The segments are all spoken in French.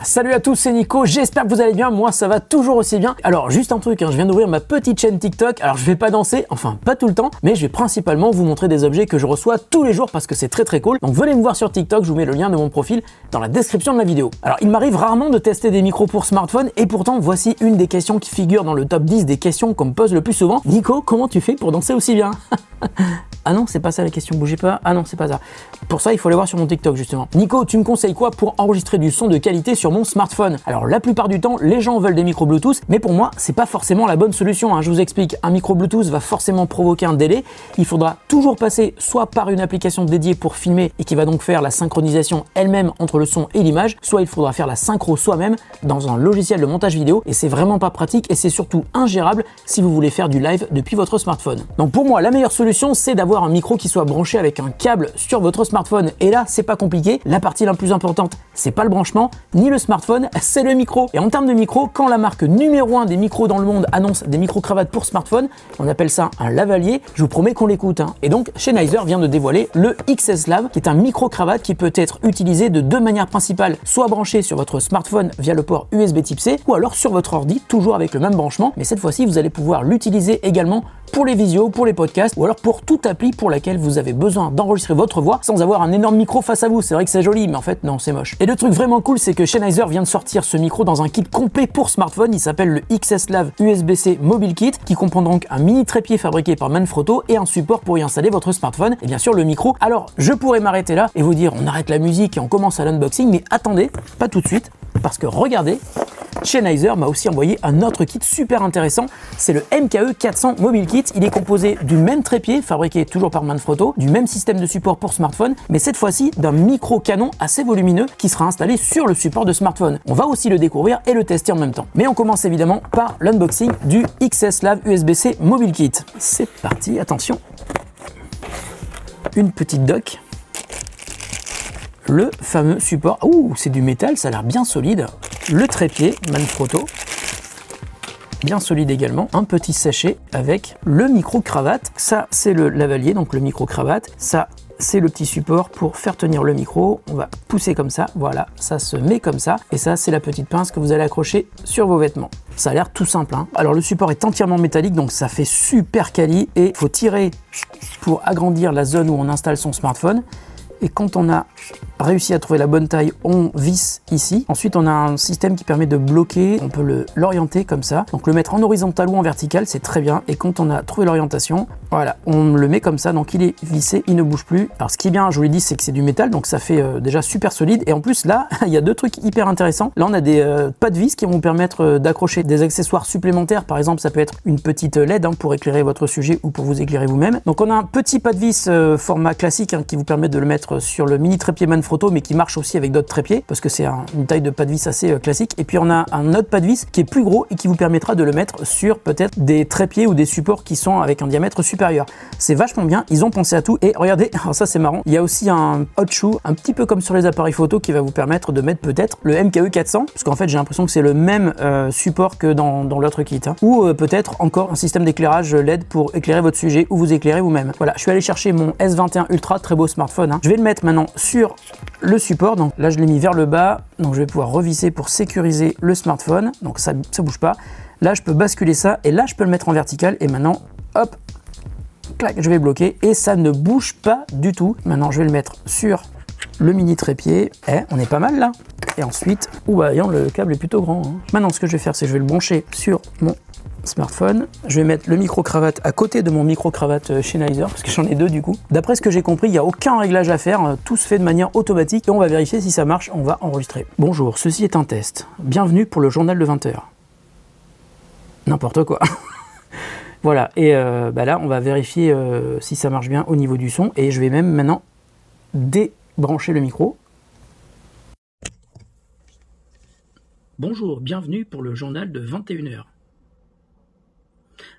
Salut à tous, c'est Nico, j'espère que vous allez bien, moi ça va toujours aussi bien. Alors juste un truc, je viens d'ouvrir ma petite chaîne TikTok, alors je vais pas danser, enfin pas tout le temps, mais je vais principalement vous montrer des objets que je reçois tous les jours parce que c'est très cool. Donc venez me voir sur TikTok, je vous mets le lien de mon profil dans la description de la vidéo. Alors il m'arrive rarement de tester des micros pour smartphone et pourtant voici une des questions qui figure dans le top 10 des questions qu'on me pose le plus souvent. Nico, comment tu fais pour danser aussi bien? Ah non, c'est pas ça la question, bougez pas. Ah non, c'est pas ça. Pour ça, il faut aller voir sur mon TikTok justement. Nico, tu me conseilles quoi pour enregistrer du son de qualité sur mon smartphone? Alors la plupart du temps, les gens veulent des micros Bluetooth, mais pour moi, c'est pas forcément la bonne solution. Je vous explique, un micro Bluetooth va forcément provoquer un délai. Il faudra toujours passer soit par une application dédiée pour filmer et qui va donc faire la synchronisation elle-même entre le son et l'image, soit il faudra faire la synchro soi-même dans un logiciel de montage vidéo et c'est vraiment pas pratique et c'est surtout ingérable si vous voulez faire du live depuis votre smartphone. Donc pour moi, la meilleure solution, c'est d'avoir un micro qui soit branché avec un câble sur votre smartphone. Et là, c'est pas compliqué. La partie la plus importante, c'est pas le branchement, ni le smartphone, c'est le micro. Et en termes de micro, quand la marque numéro 1 des micros dans le monde annonce des micro-cravates pour smartphone, on appelle ça un lavalier, je vous promets qu'on l'écoute. Et donc, Sennheiser vient de dévoiler le XS Lav, qui est un micro-cravate qui peut être utilisé de deux manières principales, soit branché sur votre smartphone via le port USB Type C, ou alors sur votre ordi, toujours avec le même branchement, mais cette fois-ci, vous allez pouvoir l'utiliser également pour les visios, pour les podcasts, ou alors pour toute appli pour laquelle vous avez besoin d'enregistrer votre voix sans avoir un énorme micro face à vous. C'est vrai que c'est joli, mais en fait, non, c'est moche. Et le truc vraiment cool, c'est que Sennheiser vient de sortir ce micro dans un kit complet pour smartphone. Il s'appelle le XS Lav USB-C Mobile Kit, qui comprend donc un mini trépied fabriqué par Manfrotto et un support pour y installer votre smartphone. Et bien sûr, le micro. Alors, je pourrais m'arrêter là et vous dire, on arrête la musique et on commence à l'unboxing, mais attendez, pas tout de suite, parce que regardez, Sennheiser m'a aussi envoyé un autre kit super intéressant, c'est le MKE 400 Mobile Kit. Il est composé du même trépied, fabriqué toujours par Manfrotto, du même système de support pour smartphone, mais cette fois-ci d'un micro canon assez volumineux qui sera installé sur le support de smartphone. On va aussi le découvrir et le tester en même temps. Mais on commence évidemment par l'unboxing du XS Lav USB-C Mobile Kit. C'est parti, attention. Une petite dock. Le fameux support, ouh, c'est du métal, ça a l'air bien solide. Le trépied Manfrotto, bien solide également. Un petit sachet avec le micro-cravate. Ça, c'est le lavalier, donc le micro-cravate. Ça, c'est le petit support pour faire tenir le micro. On va pousser comme ça, voilà, ça se met comme ça. Et ça, c'est la petite pince que vous allez accrocher sur vos vêtements. Ça a l'air tout simple. Alors, le support est entièrement métallique, donc ça fait super quali. Et il faut tirer pour agrandir la zone où on installe son smartphone. Et quand on a réussi à trouver la bonne taille, on visse ici. Ensuite, on a un système qui permet de bloquer. On peut l'orienter comme ça. Donc, le mettre en horizontal ou en vertical, c'est très bien. Et quand on a trouvé l'orientation, voilà, on le met comme ça. Donc, il est vissé, il ne bouge plus. Alors, ce qui est bien, je vous l'ai dit, c'est que c'est du métal. Donc, ça fait déjà super solide. Et en plus, là, il y a deux trucs hyper intéressants. Là, on a des pas de vis qui vont vous permettre d'accrocher des accessoires supplémentaires. Par exemple, ça peut être une petite LED pour éclairer votre sujet ou pour vous éclairer vous-même. Donc, on a un petit pas de vis format classique qui vous permet de le mettre sur le mini trépied Manfrotto, mais qui marche aussi avec d'autres trépieds parce que c'est une taille de pas de vis assez classique. Et puis on a un autre pas de vis qui est plus gros et qui vous permettra de le mettre sur peut-être des trépieds ou des supports qui sont avec un diamètre supérieur. C'est vachement bien, ils ont pensé à tout. Et regardez, alors ça c'est marrant, il y a aussi un hot shoe, un petit peu comme sur les appareils photo, qui va vous permettre de mettre peut-être le MKE 400, parce qu'en fait j'ai l'impression que c'est le même support que dans l'autre kit, ou peut-être encore un système d'éclairage LED pour éclairer votre sujet ou vous éclairer vous-même. Voilà, je suis allé chercher mon S21 Ultra, très beau smartphone. Je vais le mettre maintenant sur le support. Donc là je l'ai mis vers le bas, donc je vais pouvoir revisser pour sécuriser le smartphone. Donc ça bouge pas. Là je peux basculer ça et là je peux le mettre en vertical et maintenant hop, clac, je vais bloquer et ça ne bouge pas du tout. Maintenant je vais le mettre sur le mini trépied. On est pas mal là. Et ensuite, voyons, le câble est plutôt grand. Maintenant ce que je vais faire, c'est que je vais le brancher sur mon smartphone. Je vais mettre le micro-cravate à côté de mon micro-cravate Sennheiser, parce que j'en ai deux du coup. D'après ce que j'ai compris, il n'y a aucun réglage à faire, tout se fait de manière automatique et on va vérifier si ça marche, on va enregistrer. Bonjour, ceci est un test. Bienvenue pour le journal de 20h. N'importe quoi. Voilà, et là on va vérifier si ça marche bien au niveau du son et je vais même maintenant débrancher le micro. Bonjour, bienvenue pour le journal de 21h.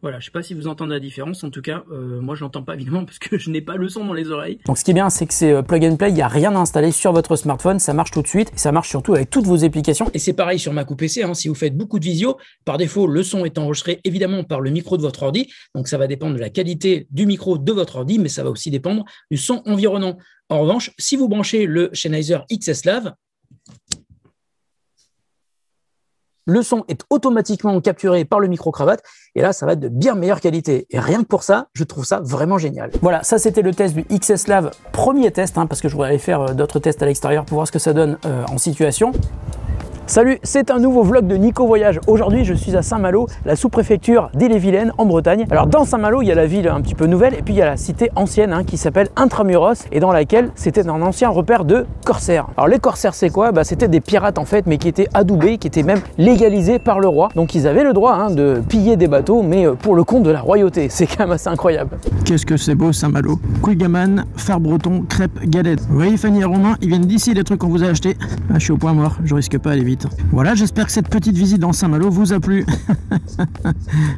Voilà, je sais pas si vous entendez la différence, en tout cas, moi je l'entends pas évidemment parce que je n'ai pas le son dans les oreilles. Donc ce qui est bien, c'est que c'est plug and play, il n'y a rien à installer sur votre smartphone, ça marche tout de suite, et ça marche surtout avec toutes vos applications. Et c'est pareil sur Mac ou PC, si vous faites beaucoup de visio, par défaut, le son est enregistré évidemment par le micro de votre ordi, donc ça va dépendre de la qualité du micro de votre ordi, mais ça va aussi dépendre du son environnant. En revanche, si vous branchez le Sennheiser XS Lav, le son est automatiquement capturé par le micro-cravate et là, ça va être de bien meilleure qualité. Et rien que pour ça, je trouve ça vraiment génial. Voilà, ça c'était le test du XS-Lav, premier test, parce que je voudrais aller faire d'autres tests à l'extérieur pour voir ce que ça donne en situation. Salut, c'est un nouveau vlog de Nico Voyage. Aujourd'hui, je suis à Saint-Malo, la sous-préfecture d'Ille-et-Vilaine en Bretagne. Alors dans Saint-Malo, il y a la ville un petit peu nouvelle et puis il y a la cité ancienne qui s'appelle Intramuros et dans laquelle c'était un ancien repère de corsaires. Alors les corsaires, c'est quoi? C'était des pirates en fait, mais qui étaient adoubés, qui étaient même légalisés par le roi. Donc ils avaient le droit de piller des bateaux, mais pour le compte de la royauté. C'est quand même assez incroyable. Qu'est-ce que c'est beau Saint-Malo. Couille-gaman, phare breton, crêpes, galettes. Vous voyez Fanny et Romain, ils viennent d'ici les trucs qu'on vous a achetés. Ah, je suis au point mort, je risque pas aller vite. Voilà, j'espère que cette petite visite dans Saint-Malo vous a plu.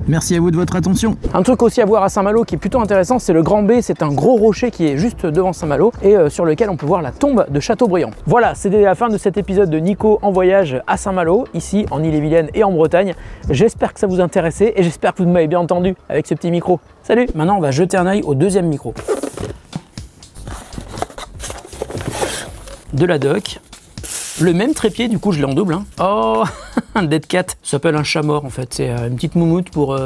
Merci à vous de votre attention. Un truc aussi à voir à Saint-Malo qui est plutôt intéressant, c'est le Grand B. C'est un gros rocher qui est juste devant Saint-Malo et sur lequel on peut voir la tombe de Chateaubriand. Voilà, c'est la fin de cet épisode de Nico en voyage à Saint-Malo, ici en Ille-et-Vilaine et en Bretagne. J'espère que ça vous intéressait et j'espère que vous m'avez bien entendu avec ce petit micro. Salut! Maintenant, on va jeter un œil au deuxième micro. De la doc. Le même trépied, du coup, je l'ai en double. Oh, un Dead Cat. Ça s'appelle un chat mort, en fait. C'est une petite moumoute pour...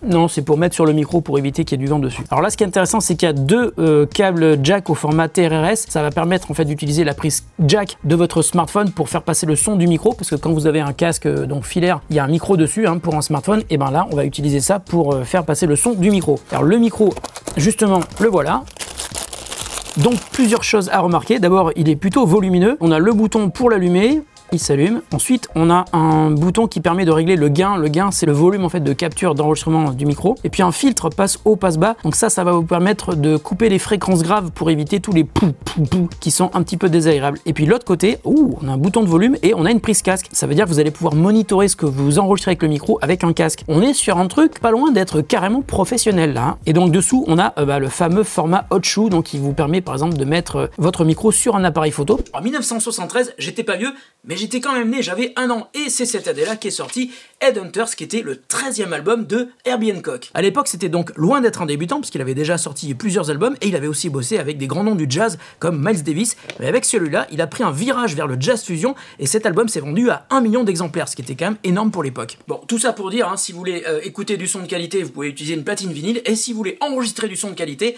Non, c'est pour mettre sur le micro pour éviter qu'il y ait du vent dessus. Alors là, ce qui est intéressant, c'est qu'il y a deux câbles jack au format TRRS. Ça va permettre en fait d'utiliser la prise jack de votre smartphone pour faire passer le son du micro, parce que quand vous avez un casque donc filaire, il y a un micro dessus pour un smartphone. Et ben là, on va utiliser ça pour faire passer le son du micro. Alors le micro, justement, le voilà. Donc plusieurs choses à remarquer. D'abord, il est plutôt volumineux. On a le bouton pour l'allumer. Il s'allume. Ensuite, on a un bouton qui permet de régler le gain. Le gain, c'est le volume en fait de capture d'enregistrement du micro. Et puis un filtre passe haut, passe bas. Donc ça va vous permettre de couper les fréquences graves pour éviter tous les pou pou pou qui sont un petit peu désagréables. Et puis l'autre côté, on a un bouton de volume et on a une prise casque. Ça veut dire que vous allez pouvoir monitorer ce que vous enregistrez avec le micro avec un casque. On est sur un truc pas loin d'être carrément professionnel là. Et donc dessous, on a le fameux format hot shoe, donc qui vous permet par exemple de mettre votre micro sur un appareil photo. En 1973, j'étais pas vieux, mais j'étais quand même né, j'avais 1 an, et c'est cette année-là qu'est sorti Headhunters, qui était le 13e album de Herbie Hancock. À l'époque, c'était donc loin d'être un débutant, parce qu'il avait déjà sorti plusieurs albums, et il avait aussi bossé avec des grands noms du jazz, comme Miles Davis, mais avec celui-là, il a pris un virage vers le jazz fusion, et cet album s'est vendu à 1 million d'exemplaires, ce qui était quand même énorme pour l'époque. Bon, tout ça pour dire, si vous voulez écouter du son de qualité, vous pouvez utiliser une platine vinyle, et si vous voulez enregistrer du son de qualité,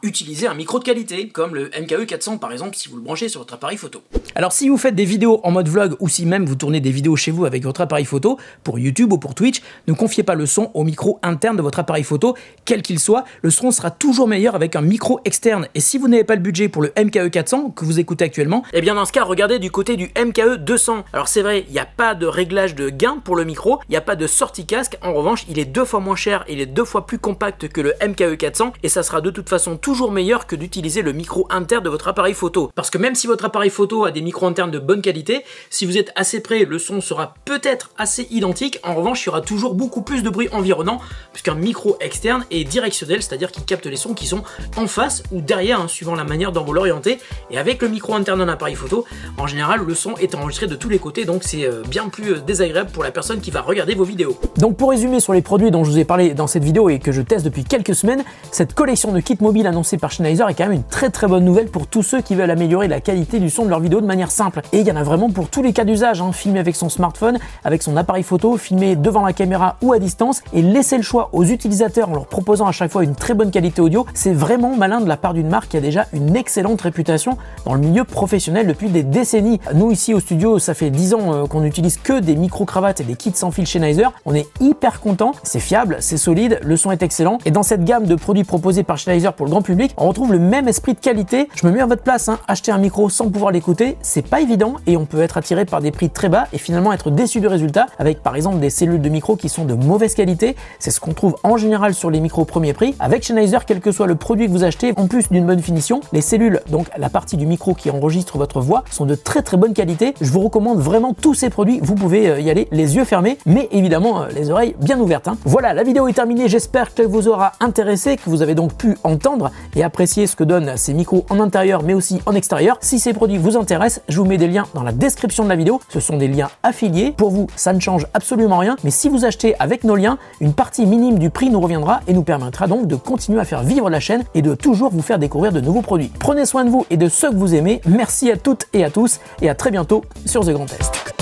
utilisez un micro de qualité, comme le MKE 400 par exemple, si vous le branchez sur votre appareil photo. Alors si vous faites des vidéos en mode vlog, ou si même vous tournez des vidéos chez vous avec votre appareil photo, pour YouTube ou pour Twitch, ne confiez pas le son au micro interne de votre appareil photo, quel qu'il soit, le son sera toujours meilleur avec un micro externe. Et si vous n'avez pas le budget pour le MKE 400 que vous écoutez actuellement, et bien dans ce cas, regardez du côté du MKE 200. Alors c'est vrai, il n'y a pas de réglage de gain pour le micro, il n'y a pas de sortie casque, en revanche, il est 2 fois moins cher, il est 2 fois plus compact que le MKE 400, et ça sera de toute façon toujours meilleur que d'utiliser le micro interne de votre appareil photo. Parce que même si votre appareil photo a des micros internes de bonne qualité, si vous êtes assez près, le son sera peut-être assez identique. En revanche, il y aura toujours beaucoup plus de bruit environnant puisqu'un micro externe est directionnel, c'est-à-dire qu'il capte les sons qui sont en face ou derrière, suivant la manière dont vous l'orientez. Et avec le micro interne d'un appareil photo, en général, le son est enregistré de tous les côtés, donc c'est bien plus désagréable pour la personne qui va regarder vos vidéos. Donc pour résumer sur les produits dont je vous ai parlé dans cette vidéo et que je teste depuis quelques semaines, cette collection de kits mobiles annoncée par Sennheiser est quand même une très bonne nouvelle pour tous ceux qui veulent améliorer la qualité du son de leurs vidéos de manière simple. Et il y en a vraiment pour tous les cas d'usage, filmer avec son smartphone, avec son appareil photo, filmer devant la caméra ou à distance et laisser le choix aux utilisateurs en leur proposant à chaque fois une très bonne qualité audio. C'est vraiment malin de la part d'une marque qui a déjà une excellente réputation dans le milieu professionnel depuis des décennies. Nous ici au studio, ça fait 10 ans qu'on n'utilise que des micro-cravates et des kits sans fil Sennheiser. On est hyper content, c'est fiable, c'est solide, le son est excellent et dans cette gamme de produits proposés par Sennheiser pour le grand public, on retrouve le même esprit de qualité. Je me mets à votre place, acheter un micro sans pouvoir l'écouter, c'est pas évident et on peut être attiré par des prix très bas et finalement être déçu du résultat avec par exemple des cellules de micro qui sont de mauvaise qualité. C'est ce qu'on trouve en général sur les micros premier prix. Avec Sennheiser, quel que soit le produit que vous achetez, en plus d'une bonne finition, les cellules, donc la partie du micro qui enregistre votre voix, sont de très bonne qualité. Je vous recommande vraiment tous ces produits. Vous pouvez y aller les yeux fermés, mais évidemment les oreilles bien ouvertes. Voilà, la vidéo est terminée. J'espère qu'elle vous aura intéressé, que vous avez donc pu entendre et apprécier ce que donnent ces micros en intérieur, mais aussi en extérieur. Si ces produits vous intéressent, je vous mets des liens dans la description de la vidéo. Ce sont des liens affiliés. Pour vous, ça ne change absolument rien, mais si vous achetez avec nos liens, une partie minime du prix nous reviendra et nous permettra donc de continuer à faire vivre la chaîne et de toujours vous faire découvrir de nouveaux produits. Prenez soin de vous et de ceux que vous aimez. Merci à toutes et à tous et à très bientôt sur The Grand Test.